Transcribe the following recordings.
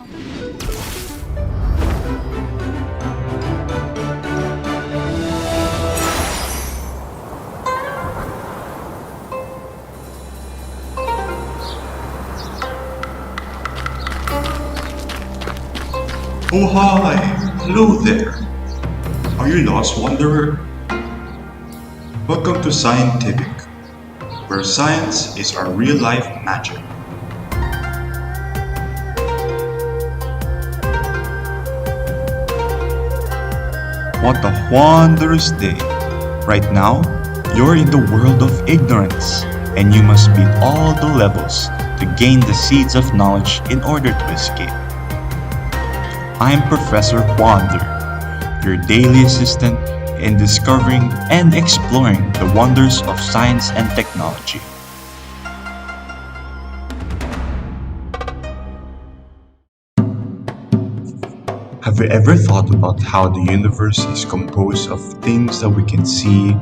Oh hi! Hello there! Are you lost wanderer? Welcome to Scientific, where science is our real life magic. What a wondrous day! Right now, you're in the world of ignorance, and you must beat all the levels to gain the seeds of knowledge in order to escape. I'm Professor Wander, your daily assistant in discovering and exploring the wonders of science and technology. Have you ever thought about how the universe is composed of things that we can see,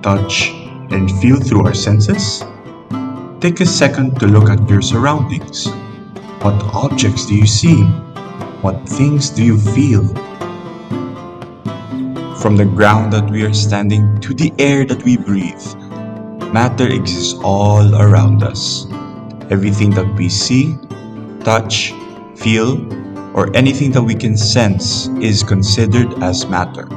touch, and feel through our senses? Take a second to look at your surroundings. What objects do you see? What things do you feel? From the ground that we are standing to the air that we breathe, matter exists all around us. Everything that we see, touch, feel, or anything that we can sense is considered as matter.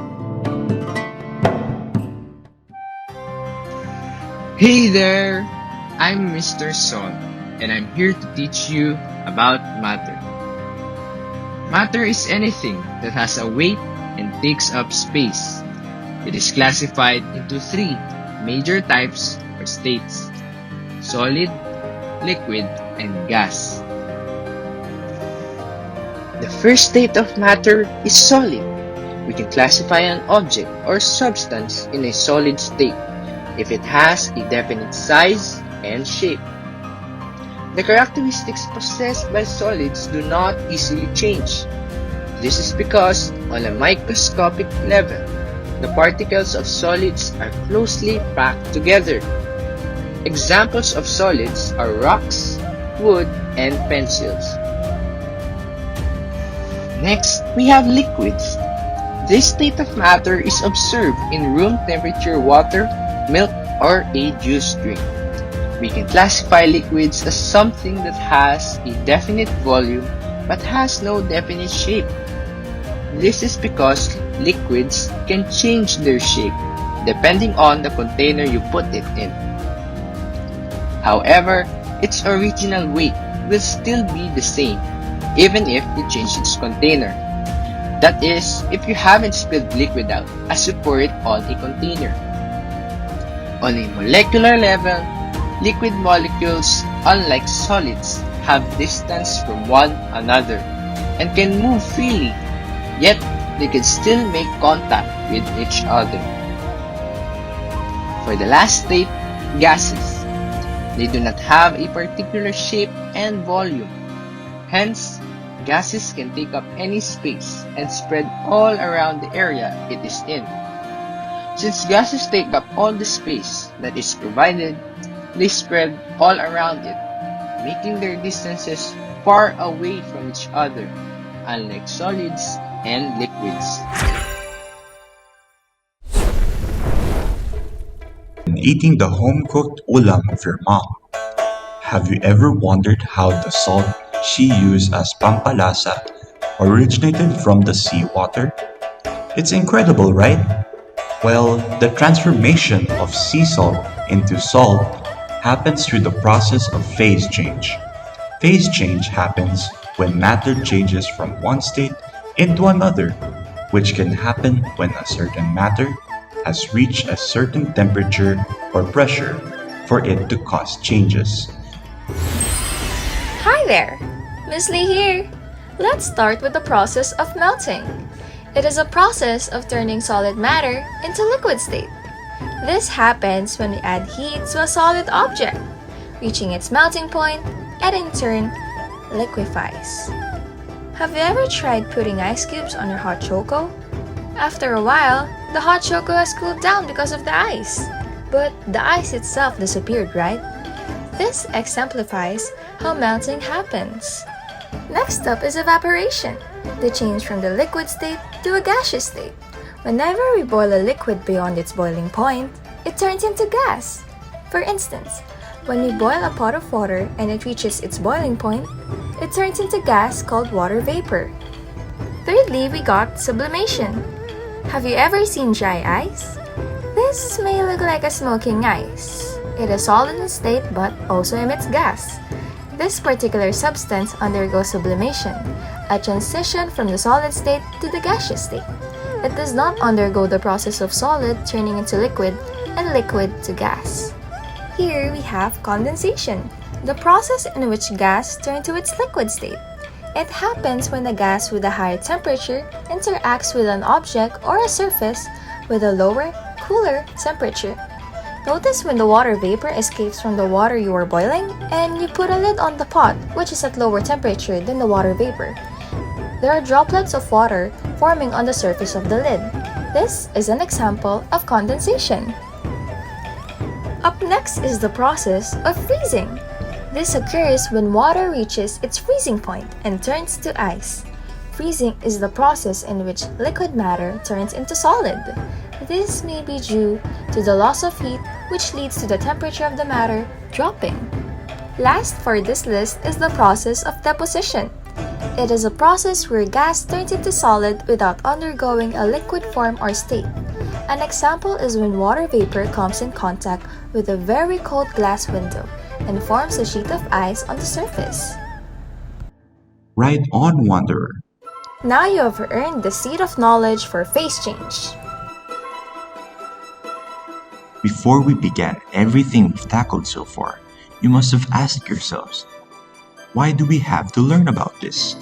Hey there! I'm Mr. Son, and I'm here to teach you about matter. Matter is anything that has a weight and takes up space. It is classified into three major types or states: solid, liquid, and gas. The first state of matter is solid. We can classify an object or substance in a solid state if it has a definite size and shape. The characteristics possessed by solids do not easily change. This is because, on a microscopic level, the particles of solids are closely packed together. Examples of solids are rocks, wood, and pencils. Next, we have liquids. This state of matter is observed in room temperature water, milk, or a juice drink. We can classify liquids as something that has a definite volume but has no definite shape. This is because liquids can change their shape depending on the container you put it in. However, its original weight will still be the same even if you change its container. That is, if you haven't spilled liquid out as you pour it on a container. On a molecular level, liquid molecules, unlike solids, have distance from one another and can move freely, yet they can still make contact with each other. For the last state, gases. They do not have a particular shape and volume. Hence, gases can take up any space and spread all around the area it is in. Since gases take up all the space that is provided, they spread all around it, making their distances far away from each other, unlike solids and liquids. And eating the home-cooked ulam of your mom. Have you ever wondered how the salt she used as pampalasa originated from the seawater? It's incredible, right? Well, the transformation of sea salt into salt happens through the process of phase change. Phase change happens when matter changes from one state into another, which can happen when a certain matter has reached a certain temperature or pressure for it to cause changes. Hi there! Miss Lee here. Let's start with the process of melting. It is a process of turning solid matter into liquid state. This happens when we add heat to a solid object, reaching its melting point and in turn liquefies. Have you ever tried putting ice cubes on your hot choco? After a while, the hot choco has cooled down because of the ice. But the ice itself disappeared, right? This exemplifies how melting happens. Next up is evaporation, the change from the liquid state to a gaseous state. Whenever we boil a liquid beyond its boiling point, it turns into gas. For instance, when we boil a pot of water and it reaches its boiling point, it turns into gas called water vapor. Thirdly, we got sublimation. Have you ever seen dry ice? This may look like a smoking ice. It is solid in state but also emits gas. This particular substance undergoes sublimation, a transition from the solid state to the gaseous state. It does not undergo the process of solid turning into liquid and liquid to gas. Here we have condensation, the process in which gas turns to its liquid state. It happens when a gas with a higher temperature interacts with an object or a surface with a lower, cooler temperature. Notice when the water vapor escapes from the water you are boiling and you put a lid on the pot, which is at lower temperature than the water vapor. There are droplets of water forming on the surface of the lid. This is an example of condensation. Up next is the process of freezing. This occurs when water reaches its freezing point and turns to ice. Freezing is the process in which liquid matter turns into solid. This may be due to the loss of heat, which leads to the temperature of the matter dropping. Last for this list is the process of deposition. It is a process where gas turns into solid without undergoing a liquid form or state. An example is when water vapor comes in contact with a very cold glass window and forms a sheet of ice on the surface. Right on, Wanderer. Now you have earned the seed of knowledge for phase change. Before we began everything we've tackled so far, you must have asked yourselves, why do we have to learn about this?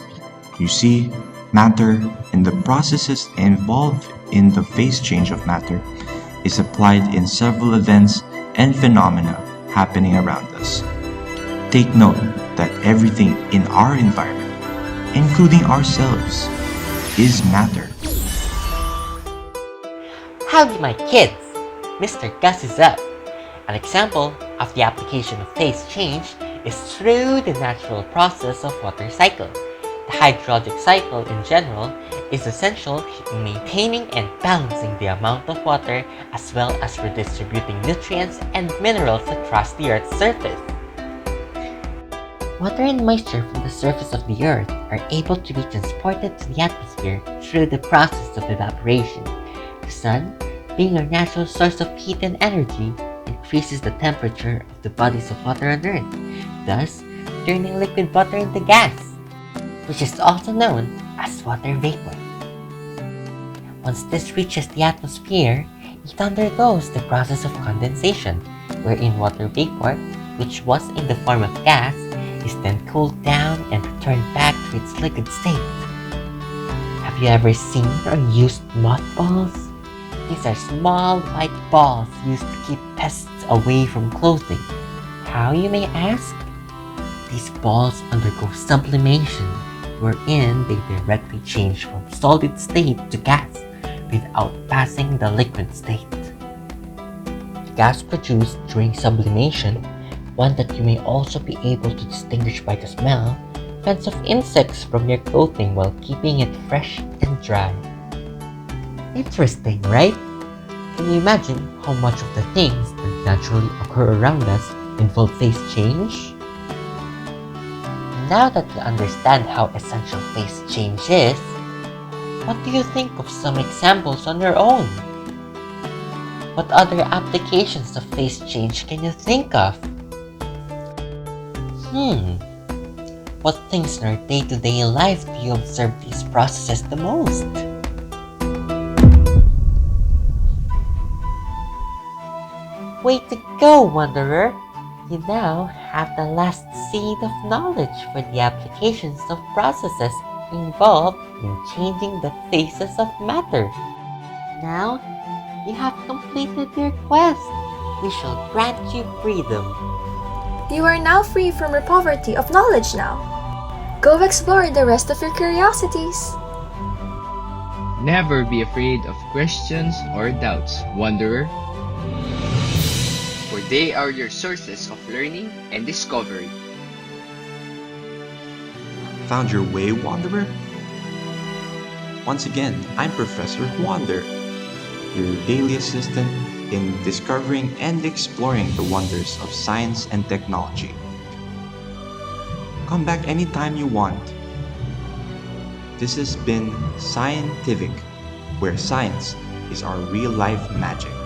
You see, matter and the processes involved in the phase change of matter is applied in several events and phenomena happening around us. Take note that everything in our environment, including ourselves, is matter. Howdy, my kids! Mr. Gus is up. An example of the application of phase change is through the natural process of water cycle. The hydrologic cycle in general is essential in maintaining and balancing the amount of water as well as redistributing nutrients and minerals across the Earth's surface. Water and moisture from the surface of the Earth are able to be transported to the atmosphere through the process of evaporation. The sun, being our natural source of heat and energy, increases the temperature of the bodies of water on Earth, thus turning liquid water into gas, which is also known as water vapor. Once this reaches the atmosphere, it undergoes the process of condensation, wherein water vapor, which was in the form of gas, is then cooled down and returned back to its liquid state. Have you ever seen or used mothballs? These are small white balls used to keep pests away from clothing. How, you may ask? These balls undergo sublimation, wherein they directly change from solid state to gas without passing the liquid state. The gas produced during sublimation, one that you may also be able to distinguish by the smell, fends off insects from your clothing while keeping it fresh and dry. Interesting, right? Can you imagine how much of the things that naturally occur around us involve phase change? Now that you understand how essential phase change is, what do you think of some examples on your own? What other applications of phase change can you think of? What things in our day-to-day life do you observe these processes the most? Way to go, Wanderer! You now have the last seed of knowledge for the applications of processes involved in changing the phases of matter. Now, you have completed your quest. We shall grant you freedom. You are now free from your poverty of knowledge now. Go explore the rest of your curiosities. Never be afraid of questions or doubts, Wanderer, for they are your sources of learning and discovery. Found your way, wanderer? Once again, I'm Professor Wander, your daily assistant in discovering and exploring the wonders of science and technology. Come back anytime you want. This has been Scientific, where science is our real life magic.